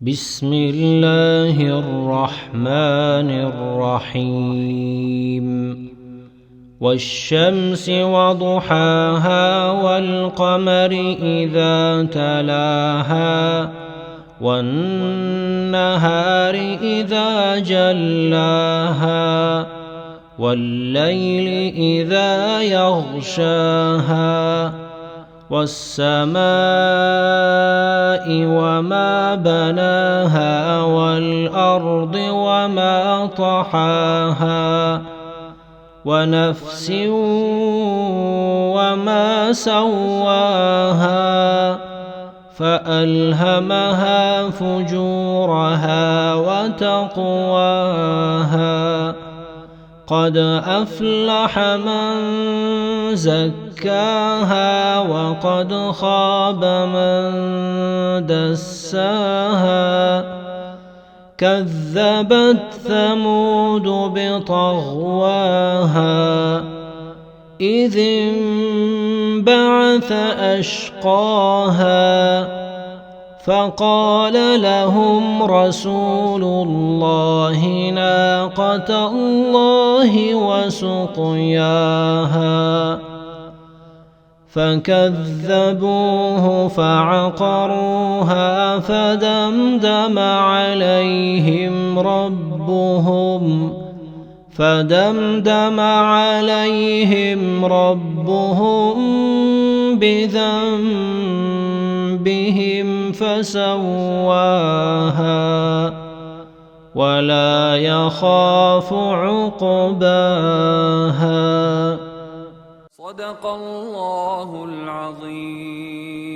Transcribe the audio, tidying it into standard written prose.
بسم الله الرحمن الرحيم والشمس وضحاها والقمر إذا تلاها والنهار إذا جلاها والليل إذا يغشاها والسماء وما بناها والأرض وما طحاها ونفس وما سواها فألهمها فجورها وتقواها قد أفلح من زكاها وقد خاب من دساها كذبت ثمود بطغواها إذ انبعث أشقاها فقال لهم رسول الله ناقة الله وسقياها فكذبوه فعقروها فدمدم عليهم ربهم بذنبهم فسواها ولا يخاف عقباها. صدق الله العظيم.